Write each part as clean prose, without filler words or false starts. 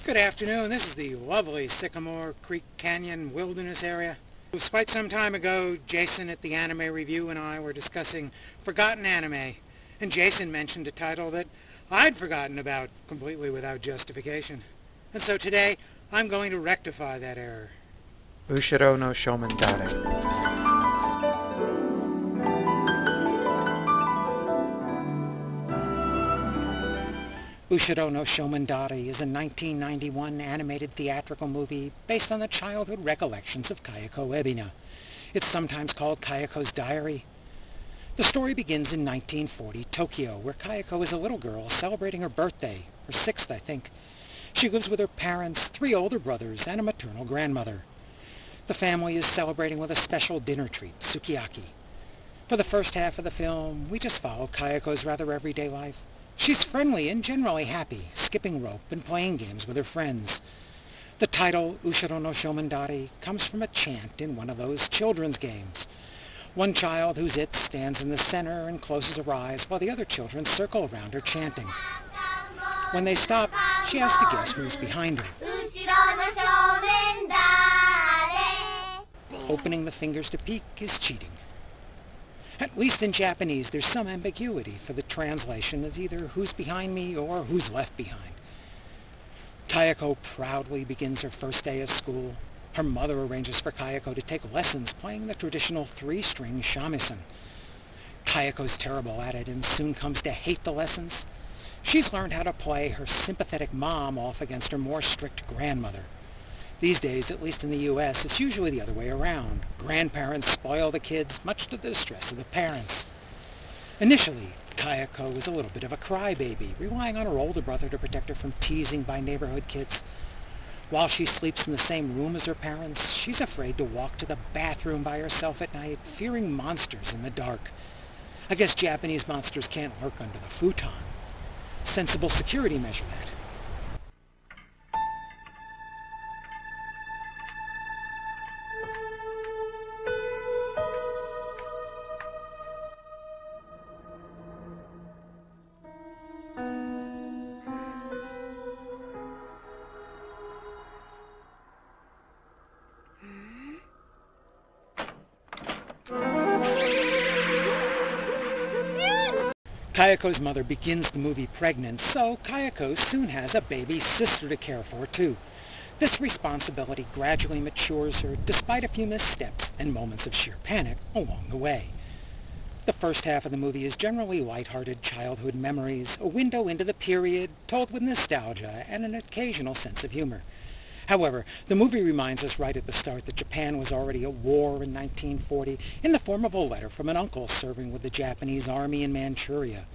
Good afternoon. This is the lovely Sycamore Creek Canyon Wilderness area. It was quite some time ago, Jason at the Anime Review and I were discussing forgotten anime, and Jason mentioned a title that I'd forgotten about completely without justification. And so today, I'm going to rectify that error. Ushiro no Shomandare. Ushiro no Shomandare is a 1991 animated theatrical movie based on the childhood recollections of Kayako Ebina. It's sometimes called Kayako's Diary. The story begins in 1940 Tokyo, where Kayako is a little girl celebrating her birthday, her 6th I think. She lives with her parents, 3 older brothers, and a maternal grandmother. The family is celebrating with a special dinner treat, sukiyaki. For the first half of the film, we just follow Kayako's rather everyday life. She's friendly and generally happy, skipping rope and playing games with her friends. The title, Ushiro no Shomandare, comes from a chant in one of those children's games. One child, who's it, stands in the center and closes her eyes while the other children circle around her chanting. When they stop, she has to guess who's behind her. Opening the fingers to peek is cheating. At least in Japanese, there's some ambiguity for the translation of either who's behind me or who's left behind. Kayako proudly begins her first day of school. Her mother arranges for Kayako to take lessons playing the traditional 3-string shamisen. Kayako's terrible at it and soon comes to hate the lessons. She's learned how to play her sympathetic mom off against her more strict grandmother. These days, at least in the U.S., it's usually the other way around. Grandparents spoil the kids, much to the distress of the parents. Initially, Kayako is a little bit of a crybaby, relying on her older brother to protect her from teasing by neighborhood kids. While she sleeps in the same room as her parents, she's afraid to walk to the bathroom by herself at night, fearing monsters in the dark. I guess Japanese monsters can't lurk under the futon. Sensible security measure, that. Kayako's mother begins the movie pregnant, so Kayako soon has a baby sister to care for too. This responsibility gradually matures her, despite a few missteps and moments of sheer panic along the way. The first half of the movie is generally lighthearted childhood memories, a window into the period, told with nostalgia and an occasional sense of humor. However, the movie reminds us right at the start that Japan was already at war in 1940 in the form of a letter from an uncle serving with the Japanese army in Manchuria.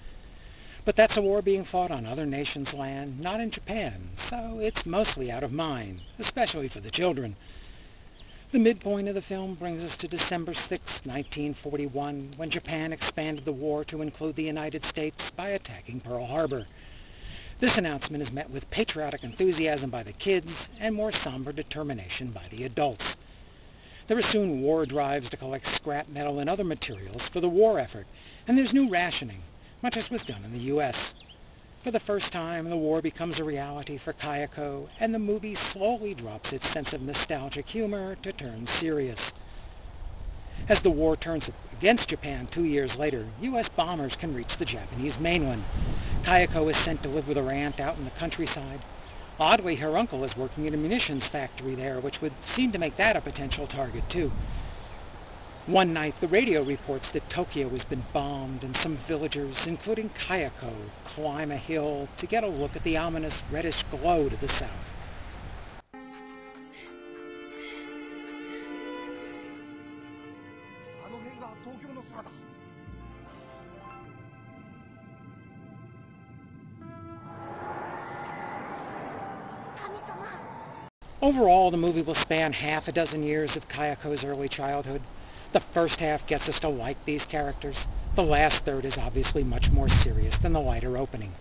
But that's a war being fought on other nations' land, not in Japan, so it's mostly out of mind, especially for the children. The midpoint of the film brings us to December 6, 1941, when Japan expanded the war to include the United States by attacking Pearl Harbor. This announcement is met with patriotic enthusiasm by the kids and more somber determination by the adults. There are soon war drives to collect scrap metal and other materials for the war effort, and there's new rationing, much as was done in the U.S. For the first time, the war becomes a reality for Kayako, and the movie slowly drops its sense of nostalgic humor to turn serious. As the war turns against Japan 2 years later, U.S. bombers can reach the Japanese mainland. Kayako is sent to live with her aunt out in the countryside. Oddly, her uncle is working in a munitions factory there, which would seem to make that a potential target too. One night, the radio reports that Tokyo has been bombed, and some villagers, including Kayako, climb a hill to get a look at the ominous reddish glow to the south. Overall, the movie will span half a dozen years of Kayako's early childhood. The first half gets us to like these characters. The last third is obviously much more serious than the lighter opening.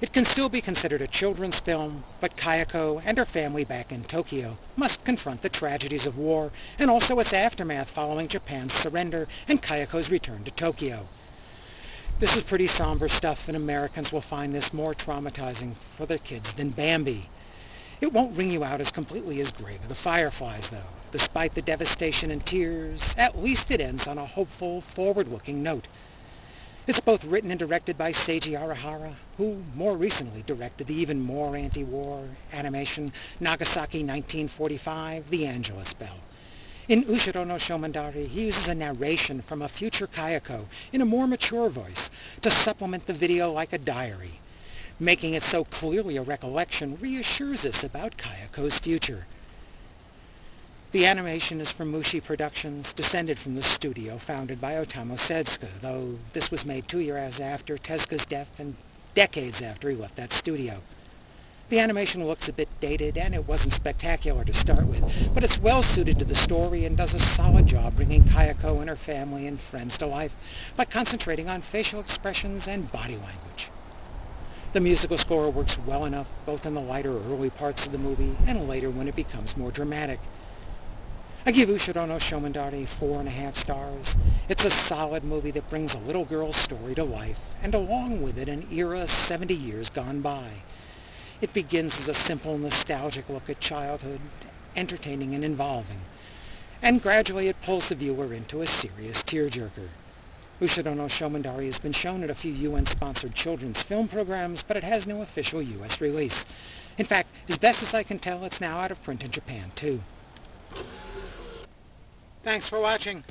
It can still be considered a children's film, but Kayako and her family back in Tokyo must confront the tragedies of war and also its aftermath following Japan's surrender and Kayako's return to Tokyo. This is pretty somber stuff, and Americans will find this more traumatizing for their kids than Bambi. It won't wring you out as completely as Grave of the Fireflies, though. Despite the devastation and tears, at least it ends on a hopeful, forward-looking note. It's both written and directed by Seiji Arihara, who more recently directed the even more anti-war animation Nagasaki 1945, The Angelus Bell. In Ushiro no Shomandari, he uses a narration from a future Kayako in a more mature voice to supplement the video like a diary. Making it so clearly a recollection reassures us about Kayako's future. The animation is from Mushi Productions, descended from the studio founded by Otomo Setsuka, though this was made 2 years after Tezuka's death and decades after he left that studio. The animation looks a bit dated, and it wasn't spectacular to start with, but it's well suited to the story and does a solid job bringing Kayako and her family and friends to life by concentrating on facial expressions and body language. The musical score works well enough, both in the lighter early parts of the movie and later when it becomes more dramatic. I give Ushiro no Shomandari 4.5 stars. It's a solid movie that brings a little girl's story to life, and along with it an era 70 years gone by. It begins as a simple, nostalgic look at childhood, entertaining and involving, and gradually it pulls the viewer into a serious tearjerker. Ushiro no Shomandari has been shown at a few UN-sponsored children's film programs, but it has no official US release. In fact, as best as I can tell, it's now out of print in Japan, too. Thanks for watching.